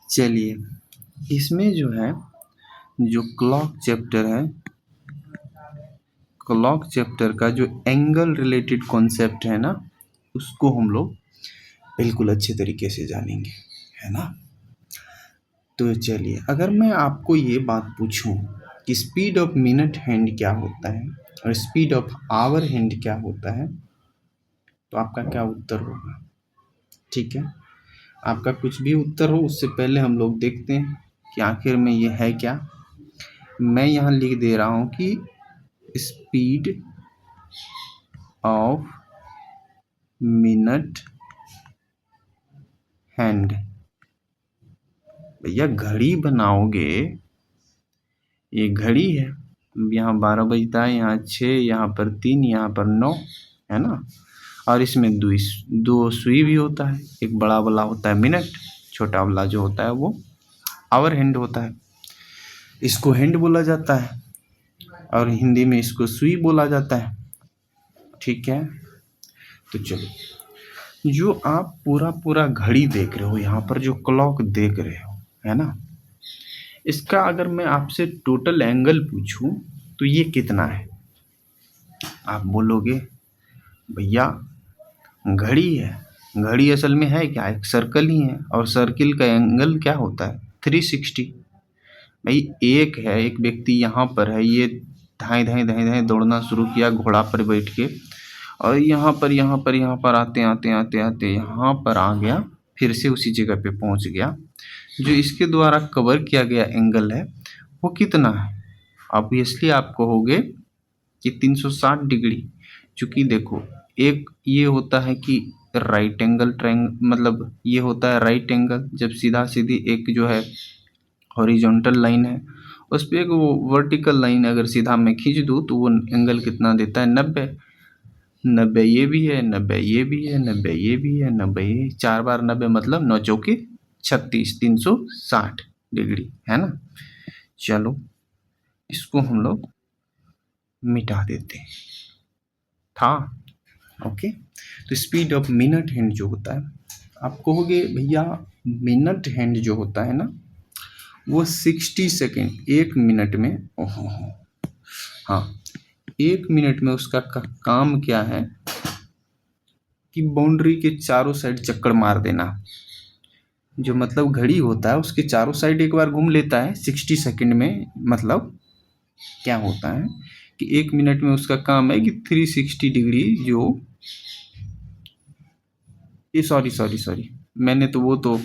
चलिए, इसमें जो है, जो क्लॉक चैप्टर है, क्लॉक चैप्टर का जो एंगल रिलेटेड कॉन्सेप्ट है ना, उसको हम लोग बिल्कुल अच्छे तरीके से जानेंगे, है ना। तो चलिए, अगर मैं आपको ये बात पूछूं कि स्पीड ऑफ मिनट हैंड क्या होता है और स्पीड ऑफ आवर हैंड क्या होता है, तो आपका क्या उत्तर होगा? ठीक है, आपका कुछ भी उत्तर हो, उससे पहले हम लोग देखते हैं कि आखिर में ये है क्या। मैं यहाँ लिख दे रहा हूँ कि स्पीड ऑफ मिनट हैंड। भैया घड़ी बनाओगे, ये घड़ी है, यहाँ 12 बजता है, यहाँ 6, यहाँ पर 3, यहाँ पर 9, है ना। और इसमें दो सुई भी होता है, एक बड़ा वाला होता है मिनट, छोटा वाला जो होता है वो आवर हैंड होता है। इसको हैंड बोला जाता है और हिंदी में इसको सुई बोला जाता है। ठीक है, तो चलो, जो आप पूरा घड़ी देख रहे हो, यहाँ पर जो क्लॉक देख रहे हो, है ना, इसका अगर मैं आपसे टोटल एंगल पूछूं तो ये कितना है? आप बोलोगे भैया घड़ी है, घड़ी असल में है क्या? एक सर्कल ही है, और सर्कल का एंगल क्या होता है? 360। भाई एक है, एक व्यक्ति यहाँ पर है, ये धाएं धाएं धाएं धाएं दौड़ना शुरू किया घोड़ा पर बैठ के, और यहाँ पर आते आते आते आते यहाँ पर आ गया, फिर से उसी जगह पे पहुँच गया। जो इसके द्वारा कवर किया गया एंगल है वो कितना है? ऑब्वियसली आप कहोगे कि 360 डिग्री। चूँकि देखो, एक ये होता है कि राइट एंगल मतलब ये होता है राइट एंगल, जब सीधा सीधी एक जो है हॉरिजॉन्टल लाइन है, उस पर एक वो वर्टिकल लाइन अगर सीधा मैं खींच दूँ तो वो एंगल कितना देता है? 90। 90 ये भी है, 90 ये भी है, 90 ये भी है, 90 ये, 4 बार 90 मतलब 9 चौके 36, 360 डिग्री, है ना। चलो, इसको हम लोग मिटा देते हैं, था। ओके, तो स्पीड ऑफ मिनट हैंड जो होता है, आप कहोगे भैया मिनट हैंड जो होता है ना, वो 60 सेकेंड, एक मिनट में, ओहो हाँ, एक मिनट में उसका काम क्या है कि बाउंड्री के चारों साइड चक्कर मार देना। जो मतलब घड़ी होता है उसके चारों साइड एक बार घूम लेता है 60 सेकेंड में। मतलब क्या होता है कि एक मिनट में उसका काम है कि 360 डिग्री जो, ये सॉरी मैंने तो वो तो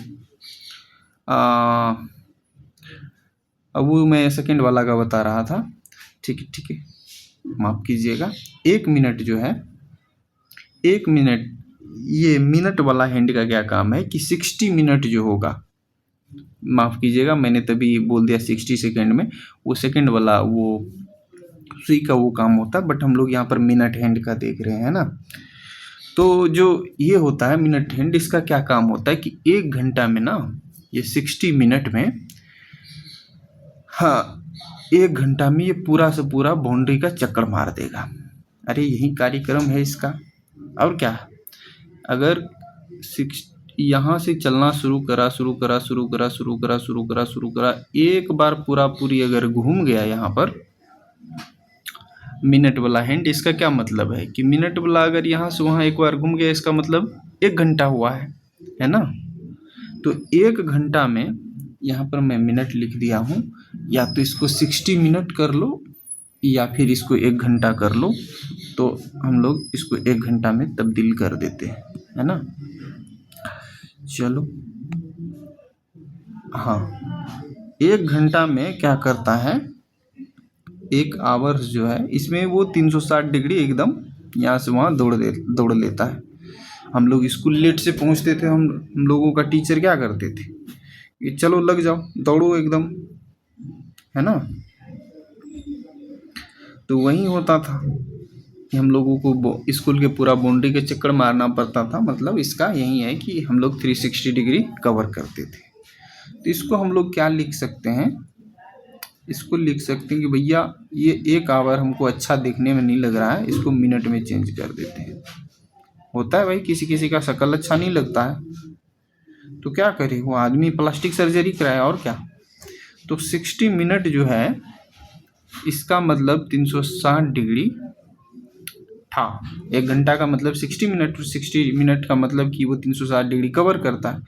अब वो मैं सेकेंड वाला का बता रहा था। ठीक है, माफ़ कीजिएगा। एक मिनट जो है, एक मिनट, ये मिनट वाला हैंड का क्या काम है कि 60 मिनट जो होगा, माफ़ कीजिएगा मैंने तभी बोल दिया 60 सेकेंड में, वो सेकेंड वाला वो सुई का वो काम होता है, बट हम लोग यहाँ पर मिनट हैंड का देख रहे हैं ना। तो जो ये होता है मिनट हैंड, इसका क्या काम होता है कि एक घंटा में ना, ये 60 मिनट में, हाँ, एक घंटा में ये पूरा से पूरा बाउंड्री का चक्कर मार देगा। अरे यही कार्यक्रम है इसका, और क्या। अगर यहाँ से चलना शुरू करा, एक बार पूरी अगर घूम गया यहाँ पर मिनट वाला हैंड, इसका क्या मतलब है कि मिनट वाला अगर यहाँ से वहाँ एक बार घूम गया, इसका मतलब 1 घंटा हुआ है ना। तो 1 घंटा में यहाँ पर मैं मिनट लिख दिया हूँ, या तो इसको 60 मिनट कर लो या फिर इसको 1 घंटा कर लो, तो हम लोग इसको 1 घंटा में तब्दील कर देते हैं, है ना। चलो, हाँ, 1 घंटा में क्या करता है, 1 आवर्स जो है इसमें वो 360 डिग्री एकदम यहाँ से वहाँ दौड़ लेता है। हम लोग स्कूल लेट से पहुँचते थे, हम लोगों का टीचर क्या करते थे कि चलो लग जाओ, दौड़ो एकदम, है ना। तो वही होता था कि हम लोगों को स्कूल के पूरा बाउंड्री के चक्कर मारना पड़ता था। मतलब इसका यही है कि हम लोग 360 डिग्री कवर करते थे। तो इसको हम लोग क्या लिख सकते हैं, इसको लिख सकते हैं कि भैया ये 1 आवर हमको अच्छा देखने में नहीं लग रहा है, इसको मिनट में चेंज कर देते हैं। होता है भाई, किसी किसी का शक्ल अच्छा नहीं लगता है, तो क्या करे, वो आदमी प्लास्टिक सर्जरी कराया और क्या। तो 60 मिनट जो है इसका मतलब 360 डिग्री था। 1 घंटा का मतलब 60 मिनट, 60 मिनट का मतलब कि वो 360 डिग्री कवर करता है।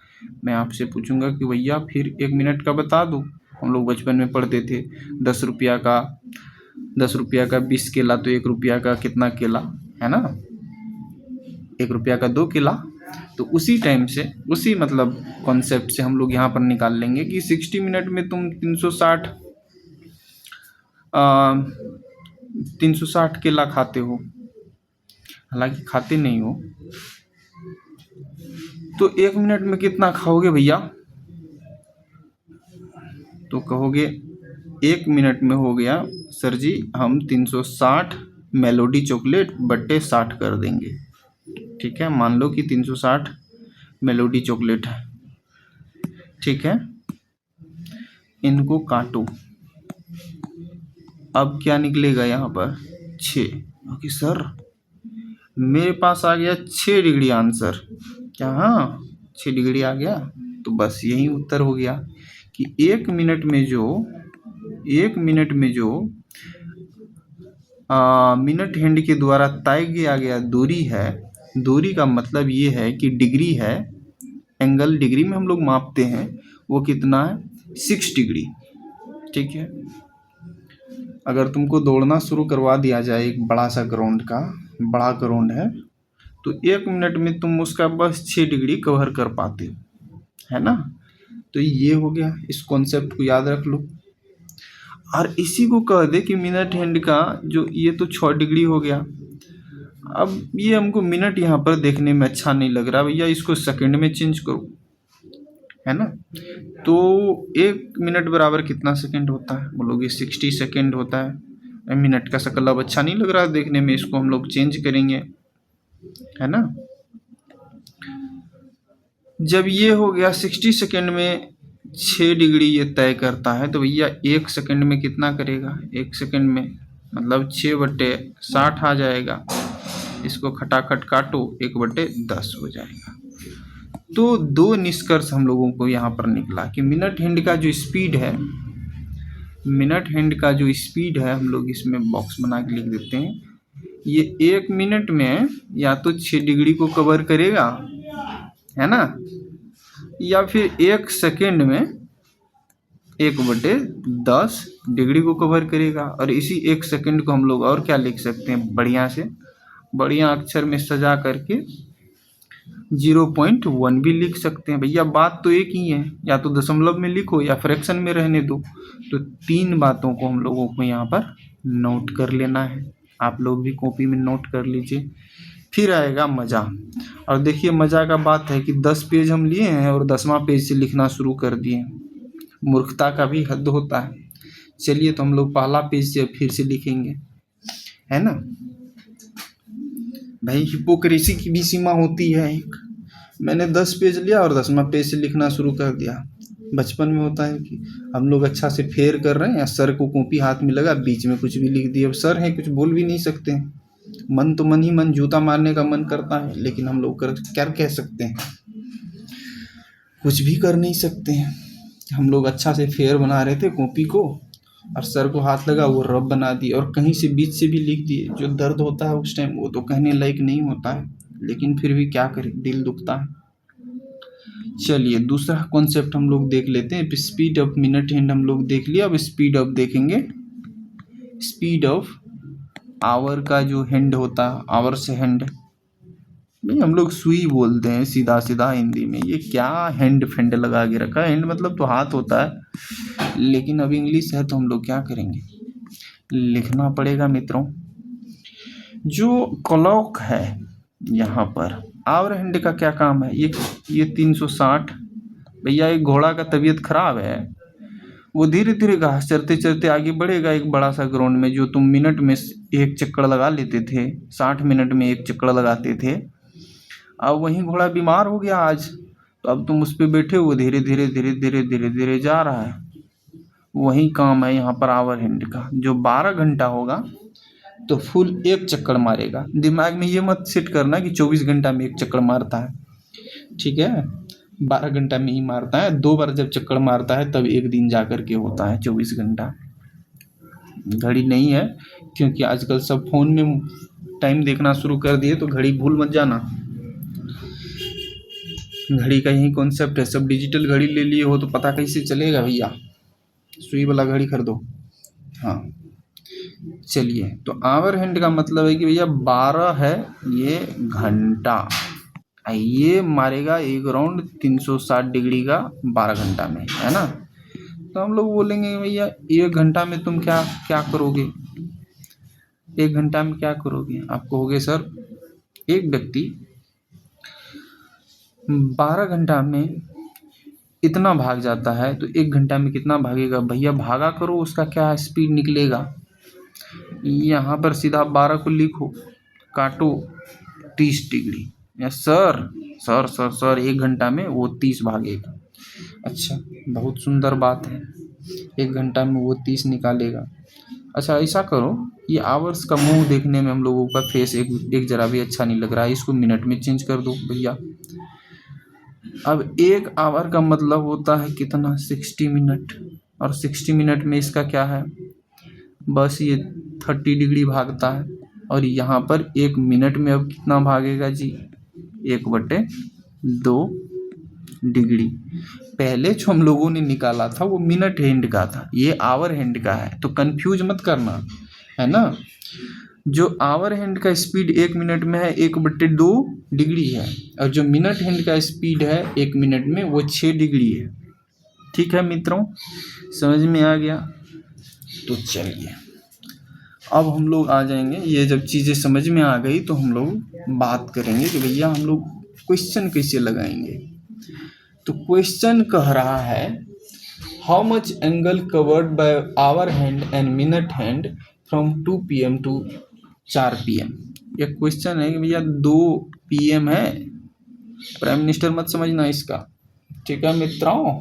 मैं आपसे पूछूंगा कि भैया फिर 1 मिनट का बता दो। हम लोग बचपन में पढ़ते थे 10 रुपया का 20 केला, तो 1 रुपया का कितना केला है ना, 1 रुपया का 2 केला। तो उसी टाइम से, उसी मतलब कॉन्सेप्ट से हम लोग यहाँ पर निकाल लेंगे कि 60 मिनट में तुम 360 केला खाते हो, हालांकि खाते नहीं हो, तो 1 मिनट में कितना खाओगे भैया। तो कहोगे 1 मिनट में हो गया सर जी, हम 360 मेलोडी चॉकलेट बट्टे 60 कर देंगे। ठीक है, मान लो कि 360 मेलोडी चॉकलेट है। ठीक है, इनको काटो। अब क्या निकलेगा यहाँ पर 6। ओके सर, मेरे पास आ गया 6 डिग्री आंसर। क्या, हाँ 6 डिग्री आ गया। तो बस यही उत्तर हो गया कि 1 मिनट में जो मिनट हैंड के द्वारा तय किया गया दूरी है, दूरी का मतलब ये है कि डिग्री है, एंगल डिग्री में हम लोग मापते हैं, वो कितना है 6 डिग्री। ठीक है, अगर तुमको दौड़ना शुरू करवा दिया जाए एक बड़ा सा ग्राउंड का, बड़ा ग्राउंड है, तो 1 मिनट में तुम उसका बस 6 डिग्री कवर कर पाते हो, है ना। तो ये हो गया, इस कॉन्सेप्ट को याद रख लो। और इसी को कह दे कि मिनट हैंड का जो ये तो 6 डिग्री हो गया। अब ये हमको मिनट यहाँ पर देखने में अच्छा नहीं लग रहा भैया, इसको सेकंड में चेंज करो, है ना। तो 1 मिनट बराबर कितना सेकंड होता है, बोलोगे 60 सेकंड होता है। मिनट का शक्ल अब अच्छा नहीं लग रहा है देखने में, इसको हम लोग चेंज करेंगे, है ना। जब ये हो गया 60 सेकंड में 6 डिग्री ये तय करता है, तो भैया 1 सेकंड में कितना करेगा, 1 सेकंड में मतलब 6/60 आ जाएगा। इसको खटाखट काटो, 1/10 हो जाएगा। तो 2 निष्कर्ष हम लोगों को यहाँ पर निकला कि मिनट हैंड का जो स्पीड है, हम लोग इसमें बॉक्स बना के लिख देते हैं, ये 1 मिनट में या तो 6 डिग्री को कवर करेगा, है ना, या फिर 1 सेकेंड में 1/10 डिग्री को कवर करेगा। और इसी 1 सेकेंड को हम लोग और क्या लिख सकते हैं, बढ़िया अक्षर में सजा करके 0.1 भी लिख सकते हैं। भैया बात तो एक ही है, या तो दशमलव में लिखो या फ्रैक्शन में रहने दो। तो 3 बातों को हम लोगों को यहाँ पर नोट कर लेना है। आप लोग भी कॉपी में नोट कर लीजिए, फिर आएगा मज़ा। और देखिए मज़ा का बात है कि 10 पेज हम लिए हैं और 10वां पेज से लिखना शुरू कर दिए। मूर्खता का भी हद होता है। चलिए, तो हम लोग पहला पेज से फिर से लिखेंगे, है ना भाई। हिपोक्रेसी की भी सीमा होती है एक। मैंने 10 पेज लिया और 10वां पेज से लिखना शुरू कर दिया। बचपन में होता है कि हम लोग अच्छा से फेर कर रहे हैं या सर को कॉपी हाथ में लगा, बीच में कुछ भी लिख दिया। अब सर है, कुछ बोल भी नहीं सकते हैं, मन तो मन ही मन जूता मारने का मन करता है, लेकिन हम लोग क्या कह सकते हैं, कुछ भी कर नहीं सकते हैं। हम लोग अच्छा से फेयर बना रहे थे कॉपी को, और सर को हाथ लगा, वो रब बना दी और कहीं से बीच से भी लिख दिए। जो दर्द होता है उस टाइम वो तो कहने लायक नहीं होता है, लेकिन फिर भी क्या करें, दिल दुखता है। चलिए, दूसरा कॉन्सेप्ट हम लोग देख लेते हैं। स्पीड ऑफ मिनट हैंड हम लोग देख लिया, अब स्पीड ऑफ देखेंगे। स्पीड ऑफ आवर का जो हैंड होता है, आवर से हैंड, भाई हम लोग सुई बोलते हैं सीधा सीधा हिंदी में। ये क्या हैंड फेंड लगा के रखा है, हैंड मतलब तो हाथ होता है, लेकिन अब इंग्लिश है तो हम लोग क्या करेंगे, लिखना पड़ेगा मित्रों। जो क्लॉक है यहाँ पर, आवर हैंड का क्या काम है, ये 360। भैया एक घोड़ा का तबीयत खराब है, वो धीरे धीरे घास चरते चरते आगे बढ़ेगा एक बड़ा सा ग्राउंड में। जो तुम मिनट में 1 चक्कर लगा लेते थे, 60 मिनट में 1 चक्कर लगाते थे, अब वही घोड़ा बीमार हो गया आज, तो अब तुम उस पर बैठे हो, धीरे धीरे धीरे धीरे धीरे धीरे जा रहा है। वही काम है यहाँ पर आवर हैंड का। जो 12 घंटा होगा तो फुल 1 चक्कर मारेगा। दिमाग में ये मत सेट करना कि 24 घंटा में 1 चक्कर मारता है, ठीक है। 12 घंटा में ही मारता है। 2 बार जब चक्कर मारता है तब एक दिन जा कर के होता है 24 घंटा। घड़ी नहीं है, क्योंकि आजकल सब फ़ोन में टाइम देखना शुरू कर दिए, तो घड़ी भूल मत जाना। घड़ी का यही कॉन्सेप्ट है। सब डिजिटल घड़ी ले लिए हो तो पता कैसे चलेगा भैया? सुई वाला घड़ी खरीदो। हाँ, चलिए, तो आवर हैंड का मतलब है कि भैया 12 है ये घंटा, ये मारेगा एक राउंड 360 डिग्री का 12 घंटा में, है ना। तो हम लोग बोलेंगे भैया 1 घंटा में तुम क्या क्या करोगे? 1 घंटा में क्या करोगे? आप कहोगे सर एक व्यक्ति 12 घंटा में इतना भाग जाता है तो 1 घंटा में कितना भागेगा? भैया भागा करो, उसका क्या स्पीड निकलेगा। यहाँ पर सीधा 12 को लिखो, काटो 30 degree. Yes sir, sir sir sir 1 घंटा में वो 30 भागेगा। अच्छा, बहुत सुंदर बात है, 1 घंटा में वो 30 निकालेगा। अच्छा ऐसा करो, ये आवर्स का मुंह देखने में हम लोगों का फेस एक जरा भी अच्छा नहीं लग रहा है, इसको मिनट में चेंज कर दो भैया। अब 1 आवर का मतलब होता है कितना? 60 मिनट, और 60 मिनट में इसका क्या है? बस ये 30 डिग्री भागता है, और यहाँ पर 1 मिनट में अब कितना भागेगा जी? 1/2 डिग्री। पहले जो हम लोगों ने निकाला था वो मिनट हैंड का था, ये आवर हैंड का है, तो कंफ्यूज मत करना, है ना। जो आवर हैंड का स्पीड 1 मिनट में है 1/2 डिग्री है, और जो मिनट हैंड का स्पीड है 1 मिनट में वो 6 डिग्री है। ठीक है मित्रों, समझ में आ गया? तो चलिए अब हम लोग आ जाएंगे, ये जब चीज़ें समझ में आ गई तो हम लोग बात करेंगे कि भैया हम लोग क्वेश्चन कैसे लगाएंगे। तो क्वेश्चन कह रहा है how much angle covered by hour hand and minute hand from 2 PM to 4 PM। ये क्वेश्चन है कि भैया 2 PM है, प्राइम मिनिस्टर मत समझना इसका, ठीक है मित्रों,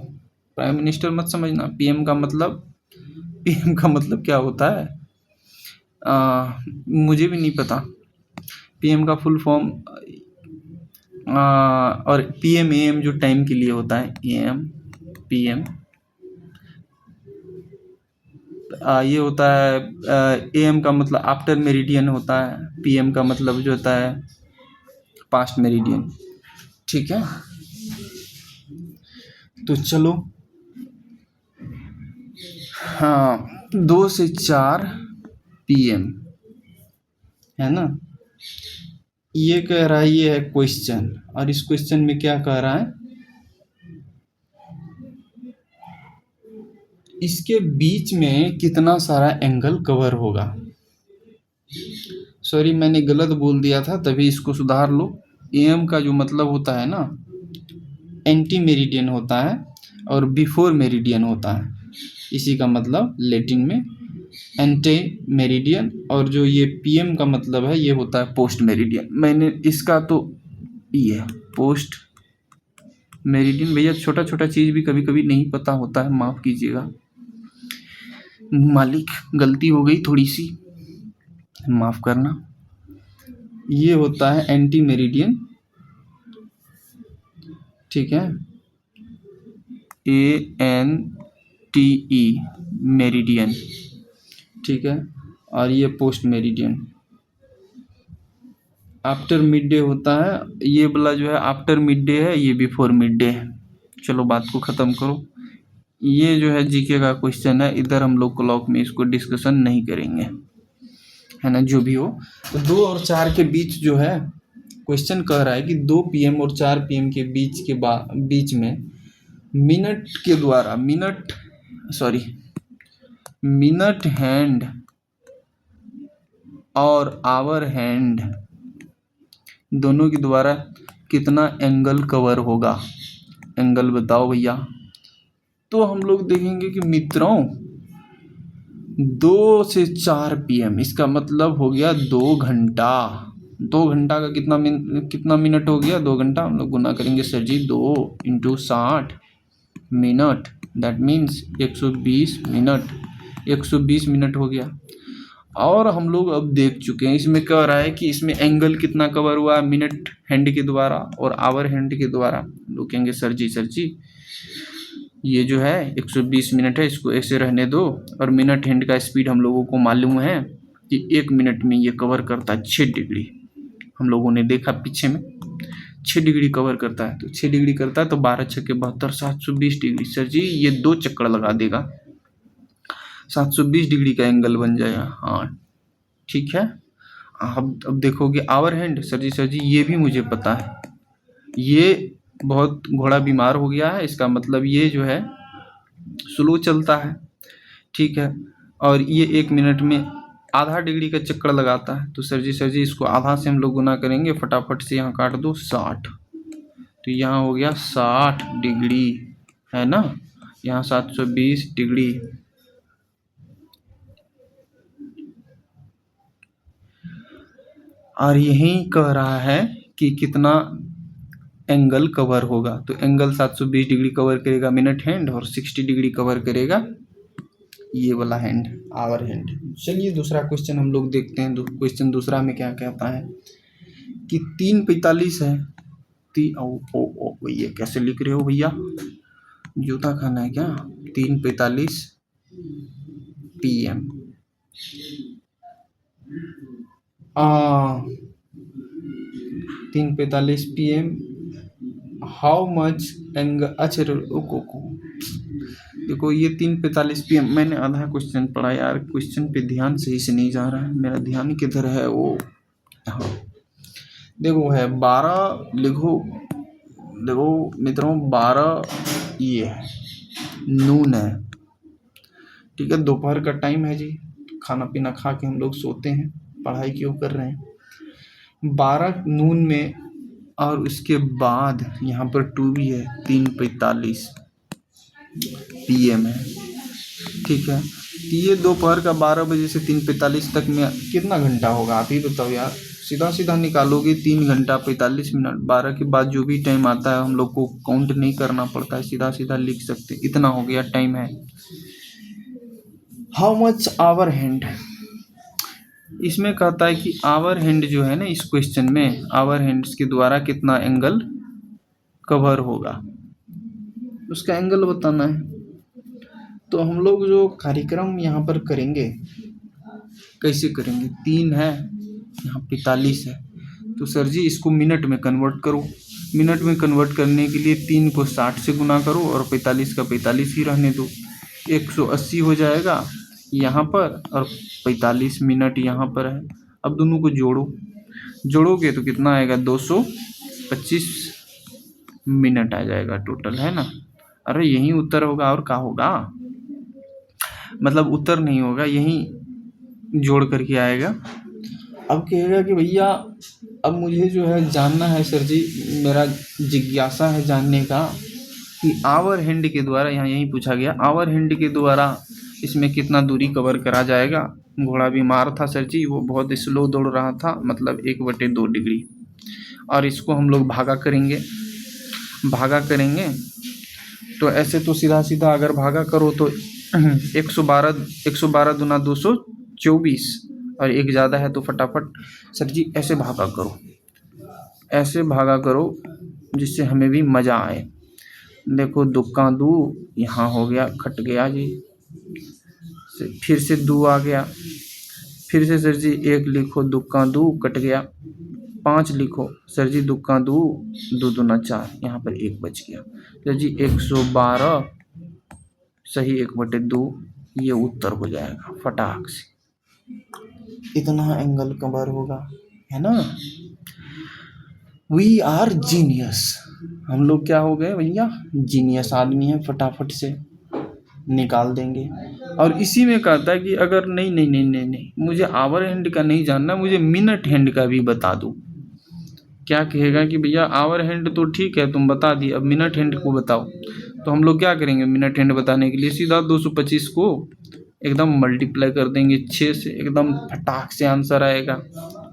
प्राइम मिनिस्टर मत समझना। PM का मतलब क्या होता है? मुझे भी नहीं पता PM का फुल फॉर्म। और PM AM जो टाइम के लिए होता है, AM PM, ये होता है AM का मतलब आफ्टर मेरिडियन होता है, PM का मतलब जो होता है पास्ट मेरिडियन। ठीक है, तो चलो, हाँ 2 से 4 PM है ना। ये कह रहा है, ये है क्वेश्चन, और इस क्वेश्चन में क्या कह रहा है? इसके बीच में कितना सारा एंगल कवर होगा। सॉरी मैंने गलत बोल दिया था, तभी इसको सुधार लो। AM का जो मतलब होता है ना, एंटी मेरिडियन होता है और बिफोर मेरिडियन होता है, इसी का मतलब लैटिन में एंटी मेरिडियन, और जो ये PM का मतलब है ये होता है पोस्ट मेरिडियन। मैंने इसका तो ये पोस्ट मेरिडियन, भैया छोटा छोटा चीज़ भी कभी कभी नहीं पता होता है, माफ़ कीजिएगा मालिक, गलती हो गई थोड़ी सी, माफ़ करना। ये होता है एंटी मेरिडियन, ठीक है, ANTE मेरिडियन, ठीक है, और ये post meridian. After mid day होता है, ये वाला जो है आफ्टर मिड डे है, ये बिफोर मिड डे है। चलो बात को ख़त्म करो, ये जो है GK का क्वेश्चन है, इधर हम लोग क्लॉक में इसको डिस्कशन नहीं करेंगे, है ना। जो भी हो, तो 2 और 4 के बीच जो है क्वेश्चन कह रहा है कि 2 PM और 4 PM के बीच में मिनट के द्वारा मिनट हैंड और आवर हैंड दोनों के द्वारा कितना एंगल कवर होगा। एंगल बताओ भैया। तो हम लोग देखेंगे कि मित्रों 2 से 4 PM, इसका मतलब हो गया 2 घंटा। 2 घंटा का कितना मिनट हो गया? 2 घंटा हम लोग गुना करेंगे sir ji, 2 × 60 minute, that means 120 minute, 120 minute हो गया। और हम लोग अब देख चुके हैं, इसमें कह रहा है कि इसमें एंगल कितना कवर हुआ है मिनट हैंड के द्वारा और आवर हैंड के द्वारा। लोग कहेंगे सर जी ये जो है 120 मिनट है, इसको ऐसे रहने दो, और मिनट हैंड का स्पीड हम लोगों को मालूम है कि 1 मिनट में ये कवर करता है 6 डिग्री। हम लोगों ने देखा पीछे में 6 डिग्री कवर करता है, तो 6 डिग्री करता है तो 12 छक्के 72 720 डिग्री। सर जी ये 2 चक्कर लगा देगा, 720 डिग्री का एंगल बन जाएगा। हाँ ठीक है। अब देखोगे आवर हैंड, सर जी ये भी मुझे पता है, ये बहुत घोड़ा बीमार हो गया है, इसका मतलब ये जो है स्लो चलता है, ठीक है, और ये 1 मिनट में आधा डिग्री का चक्कर लगाता है। तो सर जी इसको आधा से हम लोग गुना करेंगे, फटाफट से यहाँ काट दो 60, तो यहाँ हो गया 60 डिग्री, है ना, यहाँ 720 डिग्री। और यही कह रहा है कि कितना एंगल कवर होगा, तो एंगल 720 डिग्री कवर करेगा मिनट हैंड और 60 डिग्री कवर करेगा ये वाला हैंड, आवर हैंड। चलिए दूसरा क्वेश्चन हम लोग देखते हैं। क्वेश्चन दूसरा में क्या कहता है कि 3:45 है, ये कैसे लिख रहे हो भैया, जूता खाना है क्या? 3:45 PM 3:45 PM how much angle, अच्छा रुको देखो ये 3:45 PM, मैंने आधा क्वेश्चन पढ़ा यार, क्वेश्चन पे ध्यान सही से नहीं जा रहा है, मेरा ध्यान किधर है, वो हाँ देखो है 12 लिखो, देखो मित्रों 12 ये है नून है, ठीक है, दोपहर का टाइम है जी, खाना पीना खा के हम लोग सोते हैं, पढ़ाई क्यों कर रहे हैं। 12 नून में और उसके बाद यहाँ पर 2 भी है, 3:45 PM है, ठीक है। ये दोपहर का 12 बजे से 3:45 तक में कितना घंटा होगा आप ही बताओ यार, सीधा सीधा निकालोगे 3 घंटा 45 मिनट, 12 के बाद जो भी टाइम आता है हम लोग को काउंट नहीं करना पड़ता है, सीधा सीधा लिख सकते, इतना हो गया टाइम है। हाउ मच आवर हैंड, इसमें कहता है कि आवर हैंड जो है ना, इस क्वेश्चन में आवर हैंड्स के द्वारा कितना एंगल कवर होगा, उसका एंगल बताना है। तो हम लोग जो कार्यक्रम यहाँ पर करेंगे कैसे करेंगे, 3 है यहाँ 45 है, तो सर जी इसको मिनट में कन्वर्ट करो, मिनट में कन्वर्ट करने के लिए 3 को 60 से गुना करो और 45 का 45 ही रहने दो, 180 हो जाएगा यहाँ पर, और 45 मिनट यहाँ पर है। अब दोनों को जोड़ोगे तो कितना आएगा, 225 मिनट आ जाएगा टोटल, है ना। अरे यही उत्तर होगा, और क्या होगा, मतलब उत्तर नहीं होगा, यही जोड़ करके आएगा। अब कहेगा कि भैया अब मुझे जो है जानना है सर जी, मेरा जिज्ञासा है जानने का कि आवर हैंड के द्वारा, यहाँ यही पूछा गया, आवर हैंड के द्वारा इसमें कितना दूरी कवर करा जाएगा। घोड़ा बीमार था सर जी, वो बहुत स्लो दौड़ रहा था, मतलब 1/2 डिग्री, और इसको हम लोग भागा करेंगे तो ऐसे तो सीधा सीधा अगर भागा करो तो 112 दूना 224, और एक ज़्यादा है तो फटाफट सर जी ऐसे भागा करो जिससे हमें भी मज़ा आए। देखो दुक्का दू यहाँ हो गया, कट गया जी, फिर से 2 आ गया, फिर से सर जी 1 लिखो, दुक्का 2 कट गया, 5 लिखो सर जी, दुक्का 2 2 दूना 4, यहाँ पर 1 बच गया सर जी, 112 सही 1/2, ये उत्तर हो जाएगा फटाक से, इतना एंगल कवर होगा, है ना। वी आर जीनियस, हम लोग क्या हो गए भैया, जीनियस आदमी है, फटाफट से निकाल देंगे। और इसी में कहता है कि अगर नहीं मुझे आवर हैंड का नहीं जानना, मुझे मिनट हैंड का भी बता दो। क्या कहेगा कि भैया आवर हैंड तो ठीक है तुम बता दी, अब मिनट हैंड को बताओ। तो हम लोग क्या करेंगे, मिनट हैंड बताने के लिए सीधा 225 को एकदम मल्टीप्लाई कर देंगे 6 से, एकदम फटाक से आंसर आएगा,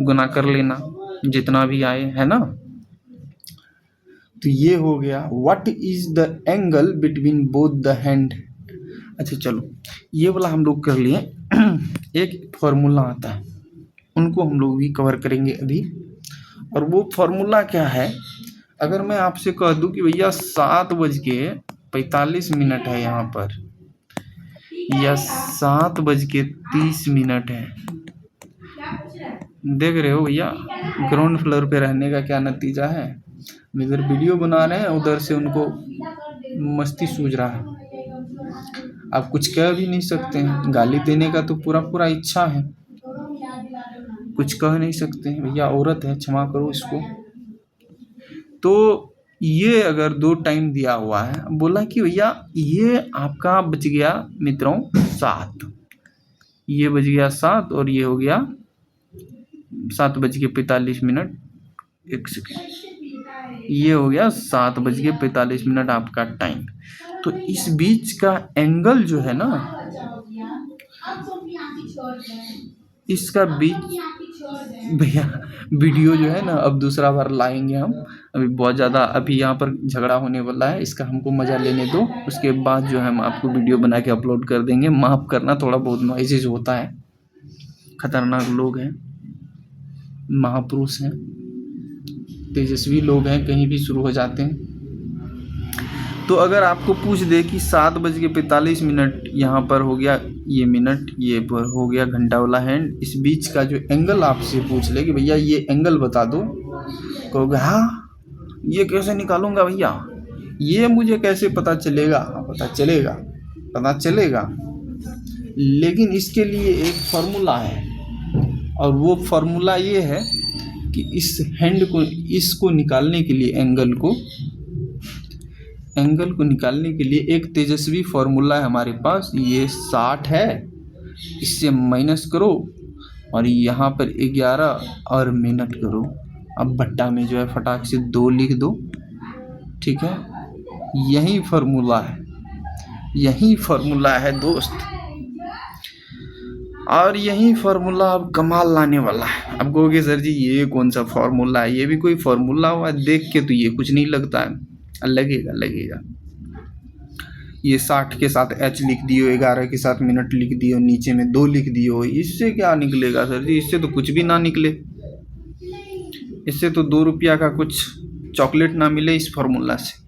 गुना कर लेना जितना भी आए, है ना। तो ये हो गया what is the angle between both the hand. अच्छा चलो ये वाला हम लोग कर लिए। एक फॉर्मूला आता है, उनको हम लोग भी कवर करेंगे अभी। और वो फॉर्मूला क्या है, अगर मैं आपसे कह दूं कि भैया 7:45 है यहाँ पर, या 7:30 है, देख रहे हो भैया ग्राउंड फ्लोर पे रहने का क्या नतीजा है। हम इधर वीडियो बना रहे हैं, उधर से उनको मस्ती सूझ रहा है। आप कुछ कह भी नहीं सकते हैं, गाली देने का तो पूरा पूरा इच्छा है, कुछ कह नहीं सकते हैं, भैया औरत है, क्षमा करो इसको। तो ये अगर 2 टाइम दिया हुआ है, बोला कि भैया ये आपका बच गया मित्रों 7, ये बज गया 7 और ये हो गया 7:45, 1 सेकेंड, ये हो गया 7:45 आपका टाइम। तो इस बीच का एंगल जो है ना, इसका बीच, भैया वीडियो जो है ना अब दूसरा बार लाएंगे हम, अभी बहुत ज़्यादा अभी यहाँ पर झगड़ा होने वाला है, इसका हमको मज़ा लेने दो, उसके बाद जो है हम आपको वीडियो बना के अपलोड कर देंगे। माफ़ करना, थोड़ा बहुत नॉइजेज होता है, खतरनाक लोग हैं, महापुरुष हैं, तेजस्वी लोग हैं, कहीं भी शुरू हो जाते हैं। तो अगर आपको पूछ दे कि 7:45 यहाँ पर हो गया ये मिनट, ये पर हो गया घंटा वाला हैंड, इस बीच का जो एंगल आपसे पूछ ले कि भैया ये एंगल बता दो, कहोगे हाँ ये कैसे निकालूंगा भैया, ये मुझे कैसे पता चलेगा। पता चलेगा, पता चलेगा, लेकिन इसके लिए एक फार्मूला है, और वो फार्मूला ये है कि इस हैंड को, इसको निकालने के लिए एंगल को निकालने के लिए एक तेजस्वी फार्मूला है हमारे पास। ये 60 है, इससे माइनस करो और यहाँ पर 11 और मिनट करो। अब भट्टा में जो है फटाक से 2 लिख दो, ठीक है। यही फार्मूला है दोस्त, और यही फार्मूला अब कमाल लाने वाला है। अब कहोगे सर जी ये कौन सा फार्मूला है, ये भी कोई फार्मूला हुआ, देख के तो ये कुछ नहीं लगता है, लगेगा। ये 60 के साथ h लिख दियो, 11 के साथ मिनट लिख दियो, नीचे में 2 लिख दियो, इससे क्या निकलेगा सर जी, इससे तो कुछ भी ना निकले, इससे तो 2 रुपया का कुछ चॉकलेट ना मिले इस फार्मूला से।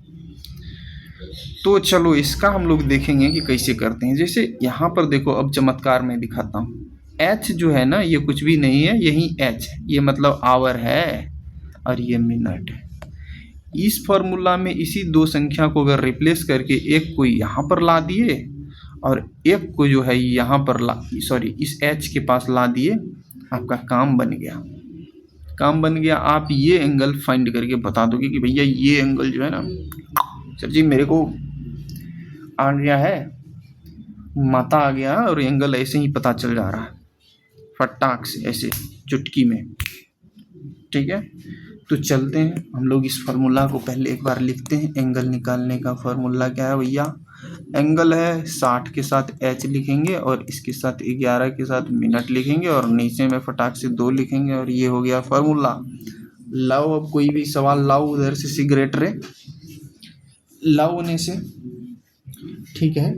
तो चलो इसका हम लोग देखेंगे कि कैसे करते हैं। जैसे यहाँ पर देखो, अब चमत्कार मैं दिखाता हूँ। h जो है ना, ये कुछ भी नहीं है, यही h है, ये मतलब आवर है और ये मिनट है। इस फार्मूला में इसी 2 संख्या को अगर रिप्लेस करके एक को यहाँ पर ला दिए और एक को जो है यहाँ पर इस h के पास ला दिए, आपका काम बन गया। आप ये एंगल फाइंड करके बता दोगे कि भैया ये एंगल जो है ना, सर जी मेरे को आ गया है, माता आ गया और एंगल ऐसे ही पता चल जा रहा है फटाक से, ऐसे चुटकी में, ठीक है। तो चलते हैं हम लोग इस फार्मूला को पहले एक बार लिखते हैं। एंगल निकालने का फार्मूला क्या है भैया, एंगल है 60 के साथ h लिखेंगे और इसके साथ 11 के साथ मिनट लिखेंगे और नीचे में फटाक से 2 लिखेंगे, और ये हो गया फार्मूला। लाओ अब कोई भी सवाल लाओ, उधर से सिगरेट रे लाओ उन्हें से, ठीक है।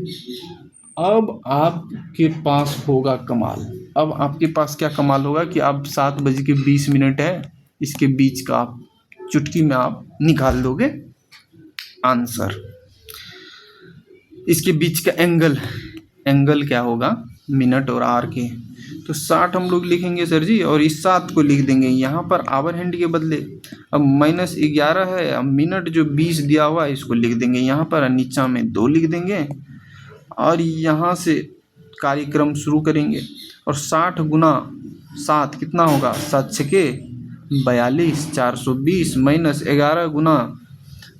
अब आपके पास होगा कमाल। अब आपके पास क्या कमाल होगा कि अब 7:20 है, इसके बीच का आप चुटकी में आप निकाल दोगे आंसर। इसके बीच का एंगल क्या होगा, मिनट और आर के। तो 60 हम लोग लिखेंगे सर जी, और इस 7 को लिख देंगे यहाँ पर आवर हैंड के बदले। अब -11 है, अब मिनट जो 20 दिया हुआ है इसको लिख देंगे यहाँ पर, नीचा में 2 लिख देंगे और यहाँ से कार्यक्रम शुरू करेंगे। और 60 गुना 7 कितना होगा, 7 छके 42, 420 माइनस 11 गुना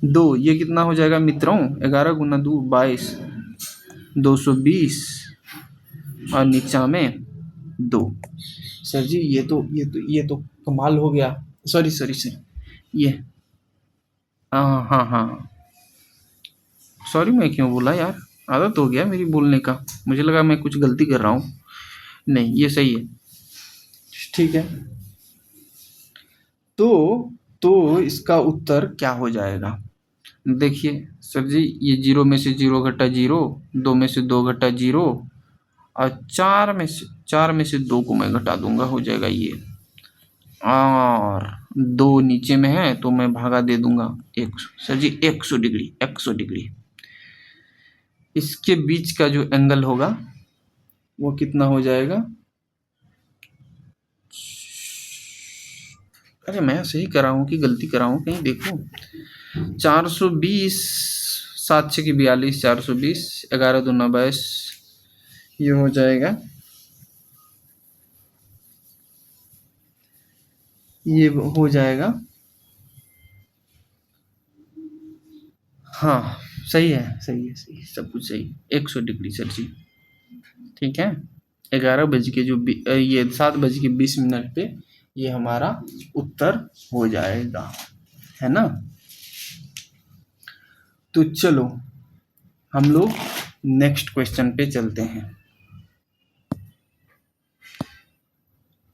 2, ये कितना हो जाएगा मित्रों, 11 गुना 2 22, 220 और नीचा में 2। सर जी ये तो कमाल हो गया। सॉरी ये हाँ सॉरी, मैं क्यों बोला यार, आदत हो गया मेरी बोलने का, मुझे लगा मैं कुछ गलती कर रहा हूँ। नहीं, ये सही है, ठीक है। तो इसका उत्तर क्या हो जाएगा, देखिए सर जी, ये 0 में से 0 घटा 0, 2 में से 2 घटा 0 और चार में से 2 को मैं घटा दूंगा, हो जाएगा ये, और 2 नीचे में है तो मैं भागा दे दूंगा 100। सर जी 100 डिग्री, 100 डिग्री। इसके बीच का जो एंगल होगा वो कितना हो जाएगा? अरे मैं सही कर रहा हूँ कि गलती कर रहा हूँ, कहीं देखो। 420, 7 6 की 42, 420, 11 दूना 22, ये हो जाएगा, ये हो जाएगा, हाँ सही है, सही है, सही है, सब कुछ सही, 100 डिग्री सर जी। ठीक है, 11 बज के जो ये 7 बज के 20 मिनट पे ये हमारा उत्तर हो जाएगा, है ना। तो चलो हम लोग नेक्स्ट क्वेश्चन पे चलते हैं।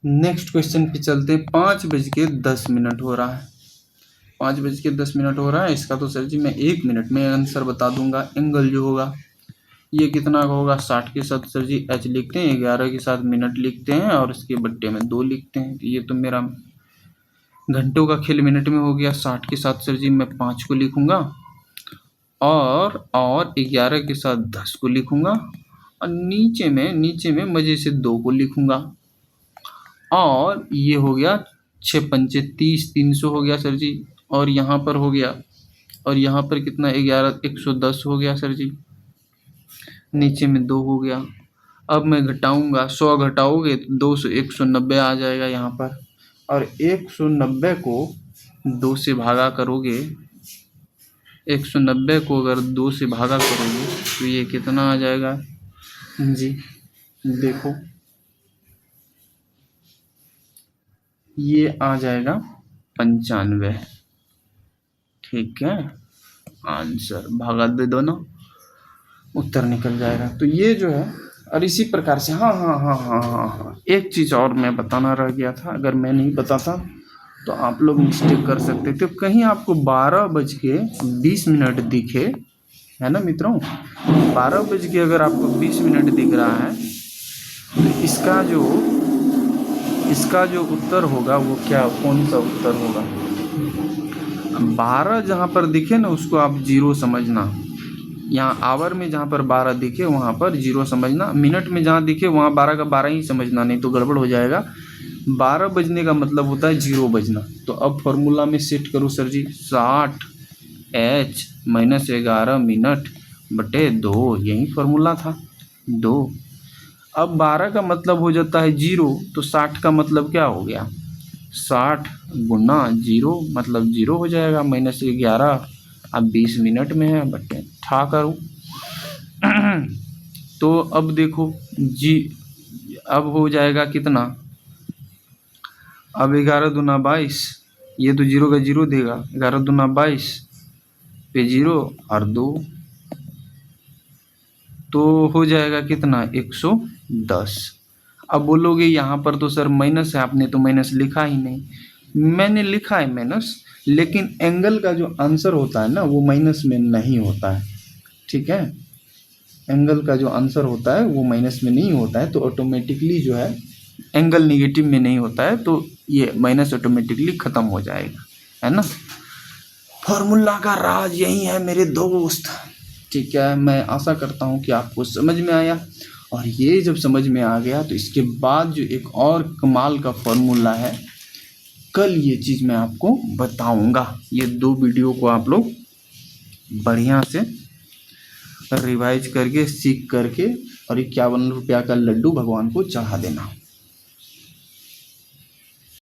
नेक्स्ट क्वेश्चन पे चलते हैं। 5 बज के 10 मिनट हो रहा है, 5 बज के 10 मिनट हो रहा है। इसका तो सर जी मैं 1 मिनट में आंसर बता दूंगा। एंगल जो होगा ये कितना का होगा? 60 के साथ सर जी एच लिखते हैं, 11 के साथ मिनट लिखते हैं और इसके बट्टे में 2 लिखते हैं। ये तो मेरा घंटों का खेल मिनट में हो गया। 60 के साथ सर जी मैं 5 को लिखूंगा और 11 के साथ 10 को लिखूंगा और नीचे में मजे से 2 को लिखूंगा। और ये हो गया 6 पंचे 30, 300 हो गया सर जी। और यहाँ पर हो गया, और यहाँ पर कितना? 11, 110 हो गया सर जी। नीचे में 2 हो गया। अब मैं घटाऊंगा, 100 घटाओगे तो 200, 190 आ जाएगा यहाँ पर। और 190 को 2 से भागा करोगे, 190 को अगर 2 से भागा करोगे तो ये कितना आ जाएगा जी? देखो ये आ जाएगा 95। ठीक है, आंसर भागा दे दो ना, उत्तर निकल जाएगा। तो ये जो है, और इसी प्रकार से हाँ, एक चीज़ और मैं बताना रह गया था। अगर मैं नहीं बताता तो आप लोग मिस्टेक कर सकते थे। कहीं आपको 12 बज के 20 मिनट दिखे, है ना मित्रों, 12 बज के अगर आपको 20 मिनट दिख रहा है तो इसका जो उत्तर होगा वो क्या, कौन सा उत्तर होगा? 12 जहाँ पर दिखे ना उसको आप 0 समझना। यहाँ आवर में जहाँ पर 12 दिखे वहाँ पर 0 समझना। मिनट में जहाँ दिखे वहाँ 12 का 12 ही समझना, नहीं तो गड़बड़ हो जाएगा। 12 बजने का मतलब होता है 0 बजना। तो अब फॉर्मूला में सेट करो सर जी, 60 h - 11 मिनट बटे 2, यही फॉर्मूला था 2। अब 12 का मतलब हो जाता है 0, तो 60 का मतलब क्या हो गया? 60 गुना 0 मतलब 0 हो जाएगा, -11। अब 20 मिनट में है बटे ठा करूँ तो अब देखो जी, अब हो जाएगा कितना? अब 11 दूना 22, ये तो 0 का 0 देगा। 11 दूना 22 पे 0 और 2, तो हो जाएगा कितना? 110। अब बोलोगे यहाँ पर तो सर माइनस है, आपने तो माइनस लिखा ही नहीं। मैंने लिखा है माइनस, लेकिन एंगल का जो आंसर होता है ना वो माइनस में नहीं होता है। ठीक है, एंगल का जो आंसर होता है वो माइनस में नहीं होता है, तो ऑटोमेटिकली जो है एंगल नेगेटिव में नहीं होता है, तो ये माइनस ऑटोमेटिकली ख़त्म हो जाएगा, है ना। फॉर्मूला का राज यही है मेरे दोस्त। ठीक है, मैं आशा करता हूँ कि आपको समझ में आया। और ये जब समझ में आ गया तो इसके बाद जो एक और कमाल का फॉर्मूला है, कल ये चीज़ मैं आपको बताऊंगा। ये 2 वीडियो को आप लोग बढ़िया से रिवाइज करके सीख करके और 51 रुपया का लड्डू भगवान को चढ़ा देना।